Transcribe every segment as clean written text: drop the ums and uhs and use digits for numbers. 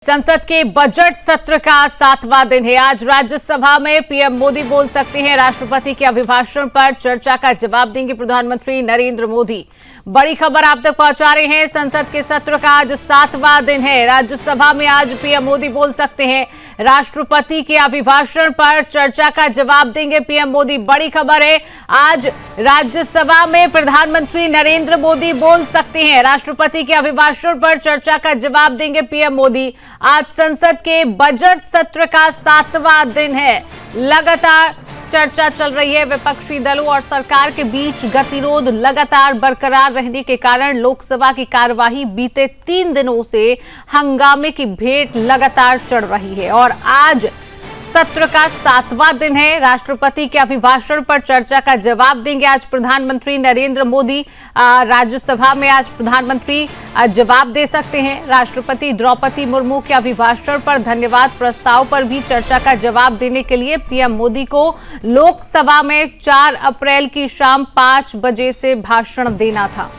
संसद के बजट सत्र का 7वां दिन है। आज राज्यसभा में पीएम मोदी बोल सकते हैं। राष्ट्रपति के अभिभाषण पर चर्चा का जवाब देंगे प्रधानमंत्री नरेंद्र मोदी। बड़ी खबर आप तक पहुंचा रहे हैं। संसद के सत्र का आज 7वां दिन है। राज्यसभा में आज पीएम मोदी बोल सकते हैं। राष्ट्रपति के अभिभाषण पर चर्चा का जवाब देंगे पीएम मोदी। बड़ी खबर है, आज राज्यसभा में प्रधानमंत्री नरेंद्र मोदी बोल सकते हैं। राष्ट्रपति के अभिभाषण पर चर्चा का जवाब देंगे पीएम मोदी। आज संसद के बजट सत्र का 7वां दिन है। लगातार चर्चा चल रही है। विपक्षी दलों और सरकार के बीच गतिरोध लगातार बरकरार रहने के कारण लोकसभा की कार्यवाही बीते 3 दिनों से हंगामे की भेंट लगातार चढ़ रही है और आज सत्र का 7वां दिन है। राष्ट्रपति के अभिभाषण पर चर्चा का जवाब देंगे आज प्रधानमंत्री नरेंद्र मोदी। राज्यसभा में आज प्रधानमंत्री जवाब दे सकते हैं। राष्ट्रपति द्रौपदी मुर्मू के अभिभाषण पर धन्यवाद प्रस्ताव पर भी चर्चा का जवाब देने के लिए पीएम मोदी को लोकसभा में 4 अप्रैल की शाम 5 बजे से भाषण देना था।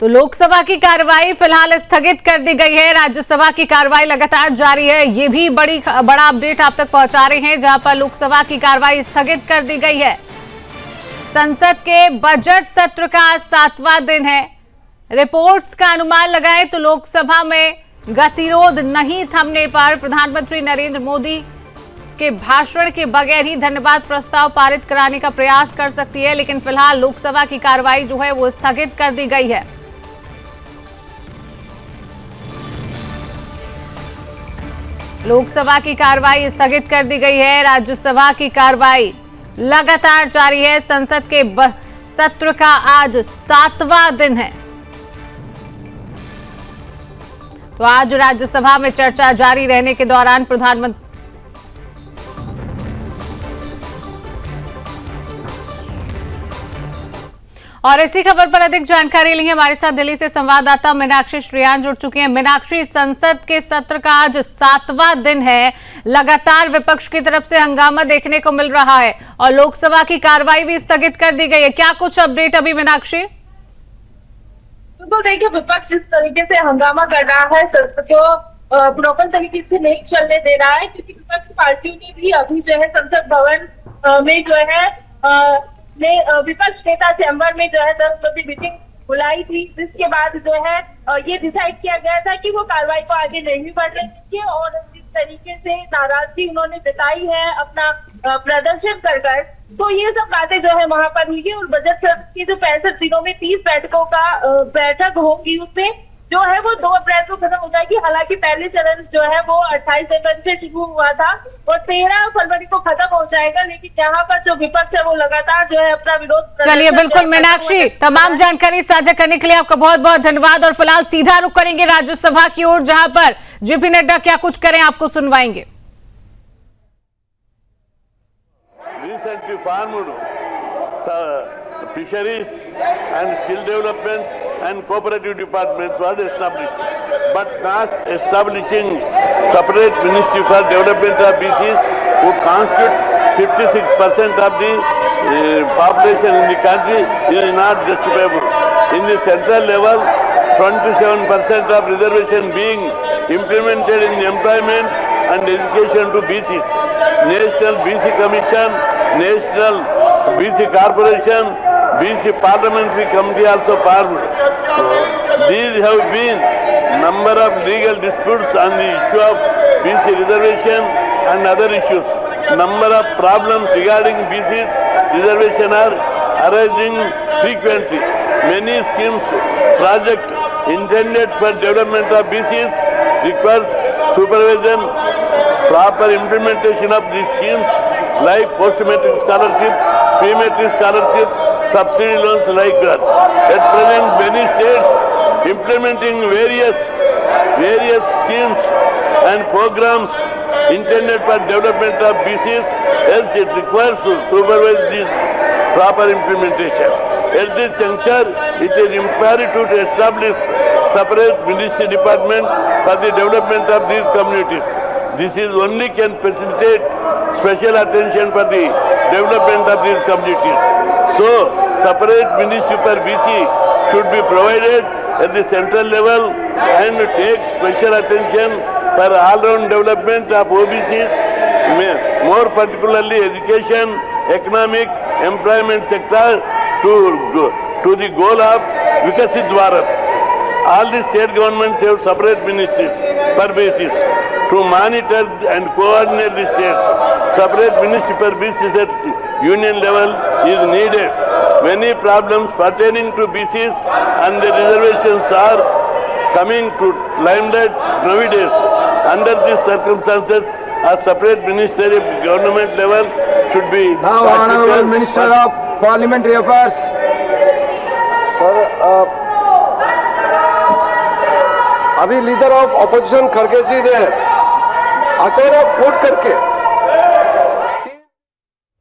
तो लोकसभा की कार्रवाई फिलहाल स्थगित कर दी गई है। राज्यसभा की कार्रवाई लगातार जारी है। ये भी बड़ा अपडेट आप तक पहुंचा रहे हैं, जहां पर लोकसभा की कार्रवाई स्थगित कर दी गई है। संसद के बजट सत्र का 7वां दिन है। रिपोर्ट्स का अनुमान लगाए तो लोकसभा में गतिरोध नहीं थमने पर प्रधानमंत्री नरेंद्र मोदी के भाषण के बगैर ही धन्यवाद प्रस्ताव पारित कराने का प्रयास कर सकती है, लेकिन फिलहाल लोकसभा की कार्रवाई जो है वो स्थगित कर दी गई है। लोकसभा की कार्रवाई स्थगित कर दी गई है। राज्यसभा की कार्रवाई लगातार जारी है। संसद के सत्र का आज 7वां दिन है। तो आज राज्यसभा में चर्चा जारी रहने के दौरान प्रधानमंत्री और इसी खबर पर अधिक जानकारी लिए हमारे साथ दिल्ली से संवाददाता मीनाक्षी श्रेयान जुड़ चुकी हैं। मीनाक्षी, संसद के सत्र का आज 7वां दिन है। लगातार विपक्ष की तरफ से हंगामा देखने को मिल रहा है और लोकसभा की कार्रवाई भी स्थगित कर दी गई है। क्या कुछ अपडेट अभी मीनाक्षी? तो देखिए, विपक्ष जिस तरीके से हंगामा कर रहा है, सत्र को प्रॉपर तरीके से नहीं चलने दे रहा है, क्योंकि विपक्ष पार्टियों ने भी अभी जो है संसद भवन में जो है विपक्ष नेता चैम्बर में जो है 10 बजे मीटिंग बुलाई थी, जिसके बाद जो है ये डिसाइड किया गया था कि वो कार्रवाई को आगे नहीं बढ़ने देंगे और जिस तरीके से नाराजगी उन्होंने जताई है अपना प्रदर्शन कर कर, तो ये सब बातें जो है वहां पर हुई और बजट सत्र की जो 65 दिनों में 30 बैठकों का बैठक होगी, उसमें जो है वो 2 अप्रैल को खत्म हो जाएगी। हालांकि पहले चरण जो है वो 28 जनवरी से शुरू हुआ था और 13 फरवरी को खत्म हो जाएगा, लेकिन यहाँ पर जो विपक्ष है वो लगातार जो है अपना विरोध। चलिए, बिल्कुल मीनाक्षी, तमाम जानकारी साझा करने के लिए आपका बहुत बहुत धन्यवाद। और फिलहाल सीधा रुख करेंगे राज्यसभा की ओर, जहां पर जेपी नड्डा क्या कुछ करें आपको सुनवाएंगे। Fisheries and skill development and cooperative departments was established, but not establishing separate ministry for development of BCs who constitute 56% of the population in the country is not justifiable. In the central level, 27% of reservation being implemented in employment and education to BCs. National BC Commission, National BC Corporation, BC Parliamentary Committee also formed. These have been number of legal disputes on the issue of BC reservation and other issues. Number of problems regarding BC's reservation are arising frequently. Many schemes, projects intended for development of BCs requires supervision, proper implementation of these schemes like post-matric scholarship, pre-matric scholarship, subsidy loans like that. At present, many states implementing various schemes and programs intended for development of BCs, else it requires to supervise this proper implementation. At this juncture, it is imperative to establish separate ministry department for the development of these communities. This is only can facilitate special attention for the development of these communities. So, separate ministry for BC should be provided at the central level and take special attention for all-round development of OBCs, more particularly education, economic, employment sector to the goal of Vikasit Bharat. All the state governments have separate ministries per basis to monitor and coordinate the states. Separate ministry per basis at union level is needed. Many problems pertaining to BCs and the reservations are coming to limelight nowadays. Under these circumstances, a separate ministry of government level should be Now, Honorable Minister of Parliamentary Affairs. Sir अभी leader of opposition खड़गे जी ने अचानक फूट करके